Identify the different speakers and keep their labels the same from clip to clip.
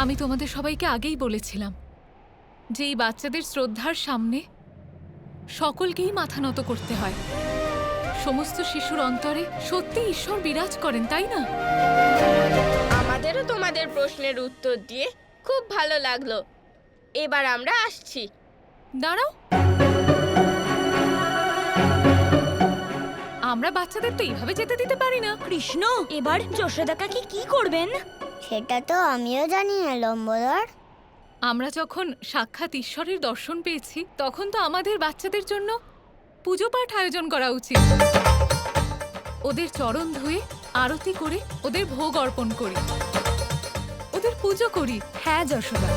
Speaker 1: আমি তোমাদের সবাইকে আগেই বলেছিলাম যে এই বাচ্চাদের শ্রদ্ধার সামনে সকলকেই মাথা নত করতে হয়। সমস্ত শিশুর অন্তরে সত্যি ঈশ্বর বিরাজ করেন, তাই না?
Speaker 2: আমাদেরও তোমাদের প্রশ্নের উত্তর দিয়ে খুব ভালো লাগলো। এবার আমরা আসছি।
Speaker 1: দাঁড়াও, আমরা বাচ্চাদের তো এইভাবে যেতে দিতে পারি না।
Speaker 3: কৃষ্ণ, এবার যশোদা কাকি কি করবেন?
Speaker 4: সেটা তো আমিও জানি না লম্বদর।
Speaker 1: আমরা যখন সাক্ষাৎ ঈশ্বরের দর্শন পেয়েছি তখন তো আমাদের বাচ্চাদের জন্য পুজো পাঠ আয়োজন করা উচিত। ওদের চরণ ধুয়ে আরতি করে ওদের ভোগ অর্পণ করি, ওদের পুজো করি।
Speaker 3: হ্যাঁ যশোদা।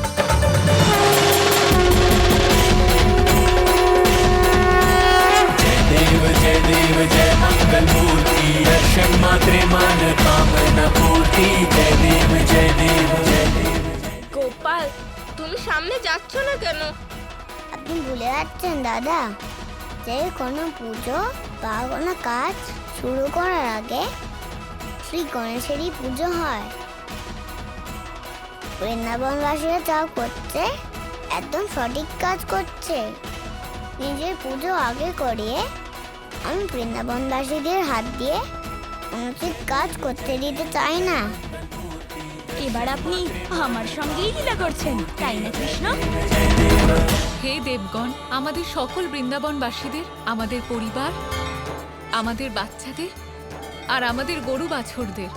Speaker 5: देव जय मंगल मूर्ति दर्शन मात्रे मान कामना पूर्ति जय देव जय देव जय देव।
Speaker 2: গোপাল, তুমি সামনে যাচ্ছ না কেন?
Speaker 4: আপনি ভুলে যাচ্ছেন দাদা, যে কোনো পুজো বা কোনো কাজ শুরু করার আগে শ্রী গণেশেরই পুজো হয়। বৃন্দাবনবাসীরা যা করছে একদম সঠিক কাজ করছে। নিজের পুজো আগে করিয়ে আমি বৃন্দাবনবাসীদের হাত দিয়ে অনুচিত কাজ করতে দিতে চাই না।
Speaker 3: এবার আপনি আমার সঙ্গেই লীলা করছেন, তাই না কৃষ্ণ?
Speaker 1: হে দেবগণ, আমাদের সকল বৃন্দাবনবাসীদের, আমাদের পরিবার, আমাদের বাচ্চাদের আর আমাদের গরু বাছুরদের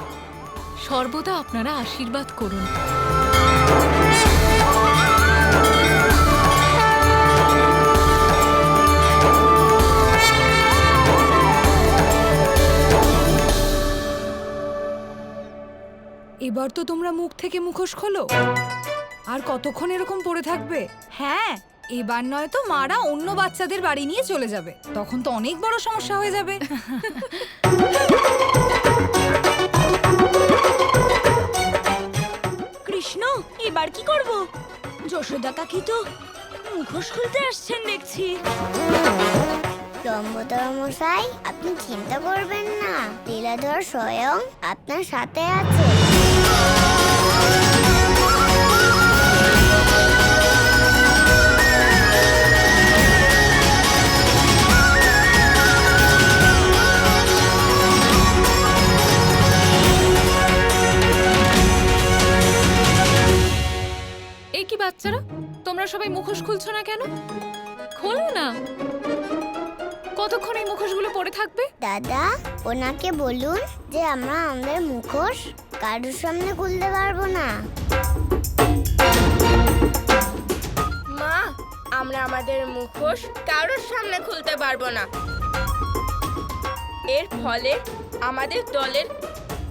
Speaker 1: সর্বদা আপনারা আশীর্বাদ করুন।
Speaker 6: এবার তো তোমরা মুখ থেকে মুখোশ খোলো। আর কতক্ষণ এরকম পড়ে থাকবে? হ্যাঁ, এবার নয়তো মারা অন্য বাচ্চাদের বাড়ি নিয়ে চলে যাবে, তখন তো অনেক বড় সমস্যা হয়ে যাবে।
Speaker 3: কৃষ্ণ, এবার কি করব? যশোদা কাকি তো মুখোশ খুলতে আসছেন দেখছি।
Speaker 4: লম্বদর মশাই, আপনি চিন্তা করবেন না, লীলাধর স্বয়ং আপনার সাথে আছে।
Speaker 1: এই কি বাচ্চারা, তোমরা সবাই মুখোশ খুলছো না কেন? খোলো না। কতক্ষণ এই মুখোশগুলো পরে থাকবে?
Speaker 4: দাদা, ওনাকে বলুন যে আমরা আমাদের মুখোশ কারোর সামনে খুলতে পারবো না।
Speaker 2: মা, আমরা আমাদের মুখোশ কারোর সামনে খুলতে পারবো না। এর ফলে আমাদের দলের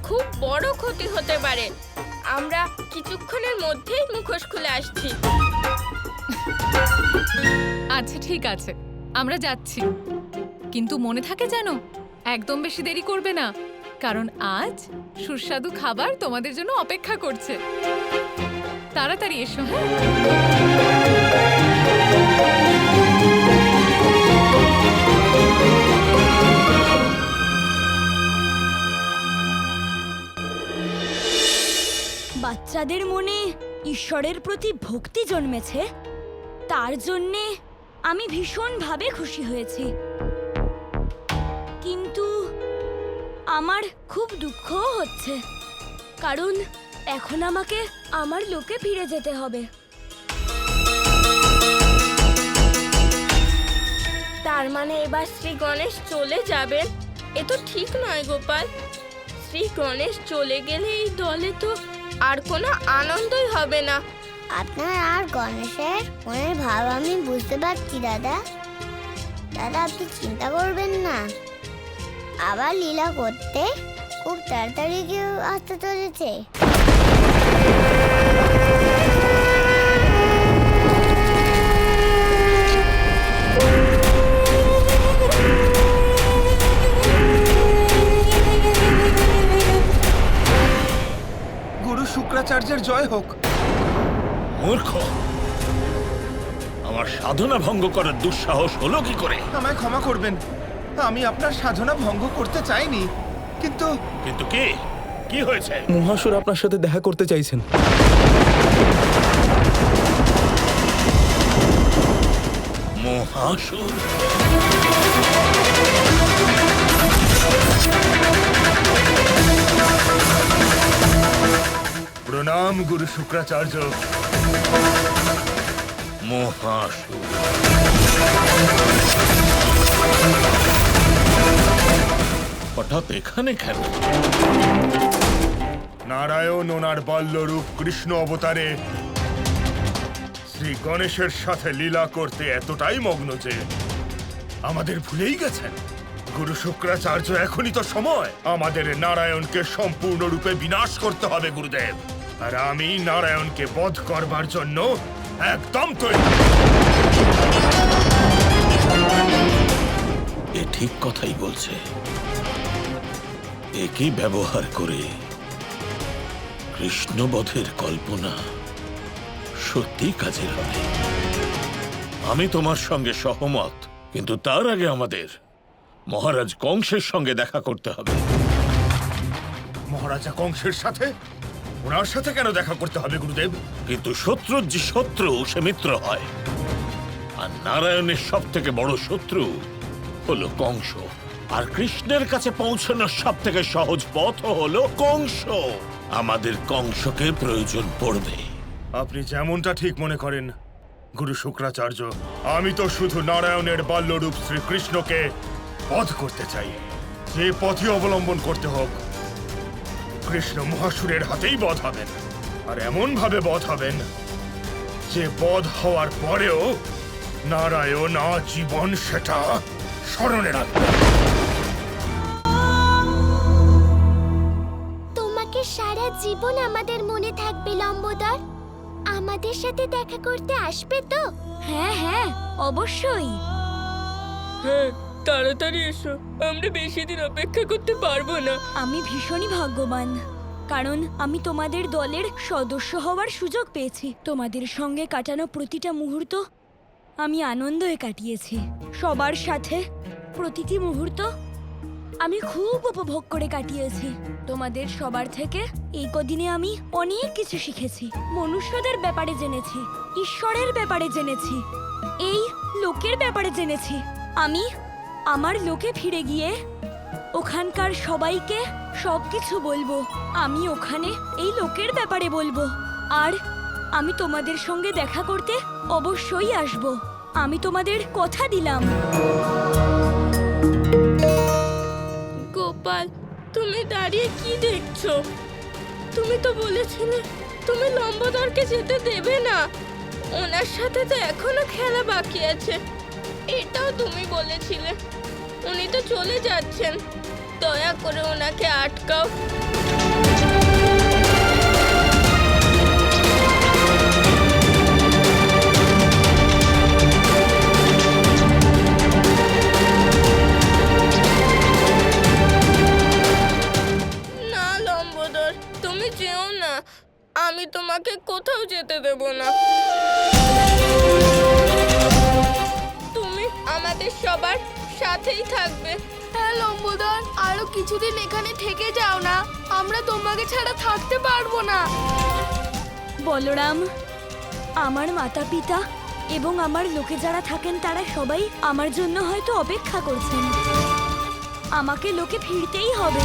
Speaker 2: খুব বড় ক্ষতি হতে পারে। আমরা কিছুক্ষণের মধ্যেই মুখোশ খুলে আসছি।
Speaker 1: আচ্ছা ঠিক আছে, আমরা যাচ্ছি, কিন্তু মনে থাকে যেন একদম বেশি দেরি করবে না, কারণ আজ সুস্বাদু খাবার তোমাদের জন্য অপেক্ষা করছে। তাড়াতাড়ি এসো। হ্যাঁ,
Speaker 3: বাচ্চাদের মনে ঈশ্বরের প্রতি ভক্তি জন্মেছে, তার জন্যে আমি ভীষণভাবে খুশি হয়েছি। কিন্তু আমার খুব দুঃখও হচ্ছে, কারণ এখন আমাকে আমার লোকে ফিরে যেতে হবে।
Speaker 2: তার মানে এবার শ্রী গণেশ চলে যাবেন? এ তো ঠিক নয় গোপাল। শ্রী গণেশ চলে গেলে এই দলে তো আর কোনো আনন্দই হবে না।
Speaker 4: আপনার আর গণেশের মনের ভাব আমি বুঝতে পারছি দাদা। দাদা, আপনি চিন্তা করবেন না, আবার লীলা করতে খুব তাড়াতাড়ি কেউ আসতে চলেছে।
Speaker 7: গুরু শুক্রাচার্যের জয় হোক।
Speaker 8: মূর্খ, আমার সাধনা ভঙ্গ করার দুঃসাহস হলো কি করে?
Speaker 7: আমায় ক্ষমা করবেন, আমি আপনার সাধনা ভঙ্গ করতে চাইনি, কিন্তু
Speaker 8: কিন্তু কি হয়েছে?
Speaker 9: মহাসুর আপনার সাথে দেখা করতে চাইছেন।
Speaker 8: মহাসুর।
Speaker 7: প্রণাম গুরু শুক্রাচার্য।
Speaker 8: মহাসুর, হঠাৎ এখানে কেন?
Speaker 7: নারায়ণ ওনার বাল্যরূপ কৃষ্ণ অবতারে শ্রী গণেশের সাথে লীলা করতে এতটাই মগ্ন যে আমাদের ভুলেই গেছেন। গুরু শুক্রাচার্য, এখনই তো সময়। আমাদের নারায়ণকে সম্পূর্ণরূপে বিনাশ করতে হবে গুরুদেব। আর আমি নারায়ণকে বধ করবার জন্য একদম তৈরি।
Speaker 8: এ ঠিক কথাই বলছে। একই ব্যবহার করে কৃষ্ণবধের কল্পনা সত্যি কাজের হবে। আমি তোমার সঙ্গে সহমত, কিন্তু তার আগে আমাদের মহারাজ কংসের সঙ্গে দেখা করতে হবে।
Speaker 7: মহারাজা কংসের সাথে? ওনার সাথে কেন দেখা করতে হবে গুরুদেব?
Speaker 8: কিন্তু শত্রুর যে শত্রু সে মিত্র হয়, আর নারায়ণের সব থেকে বড় শত্রু হলো কংস। আর কৃষ্ণের কাছে পৌঁছানোর সব থেকে সহজ পথ হলো কংস। আমাদের কংসকে প্রয়োজন পড়বে।
Speaker 7: আপনি যেমনটা ঠিক মনে করেন গুরু শুক্রাচার্য। আমি তো শুধু নারায়ণের বাল্যরূপ শ্রীকৃষ্ণকে বধ করতে চাই। যে পথই অবলম্বন করতে হোক, কৃষ্ণ মহাসুরের হাতেই বধ হবেন। আর এমন ভাবে বধ হবেন যে বধ হওয়ার পরেও নারায়ণ আজীবন সেটা স্মরণে রাখবে।
Speaker 4: তোমাকে সারা জীবন আমাদের মনে থাকবে লম্বোদর। আমাদের সাথে দেখা করতে আসবে তো?
Speaker 3: হ্যাঁ হ্যাঁ, অবশ্যই।
Speaker 2: হ্যাঁ, তাড়াতাড়ি এসো, আমরা বেশি দিন অপেক্ষা করতে পারবো না।
Speaker 3: আমি ভীষণই ভাগ্যবান, কারণ আমি তোমাদের দলের সদস্য হওয়ার সুযোগ পেয়েছি। তোমাদের সঙ্গে কাটানো প্রতিটা মুহূর্ত আমি আনন্দে কাটিয়েছি। সবার সাথে প্রতিটি মুহূর্ত আমি খুব উপভোগ করে কাটিয়েছি। তোমাদের সবার থেকে এই কদিনে আমি অনেক কিছু শিখেছি। মনুষ্যদের ব্যাপারে জেনেছি, ঈশ্বরের ব্যাপারে জেনেছি, এই লোকের ব্যাপারে জেনেছি। আমি আমার লোকে ফিরে গিয়ে ওখানকার সবাইকে সবকিছু বলবো। আমি ওখানে এই লোকের ব্যাপারে বলবো। আর আমি তোমাদের সঙ্গে দেখা করতে অবশ্যই আসব। আমি তোমাদের কথা দিলাম।
Speaker 2: গোপাল, তুমি দাঁড়িয়ে কি দেখছো? তুমি তো বলেছিলে তুমি লম্বোদরকে যেতে দেবে না। ওনার সাথে তো এখনো খেলা বাকি আছে। এটাও তুমি বলেছিলে। উনি তো চলে যাচ্ছেন, দয়া করে ওনাকে আটকাও। না লম্বোদর, তুমি যেও না। আমি তোমাকে কোথাও যেতে দেব না। তুমি আমাদের সবার সাথেই থাকবে।
Speaker 9: হ্যাঁ লম্বোদর, আরো কিছুদিন এখানে থেকে যাও না। আমরা তোমাকে ছাড়া থাকতে পারবো না।
Speaker 3: বলরাম, আমার মাতা পিতা এবং আমার লোকে যারা থাকেন তারা সবাই আমার জন্য হয়তো অপেক্ষা করছেন। আমাকে লোকে ফিরতেই হবে।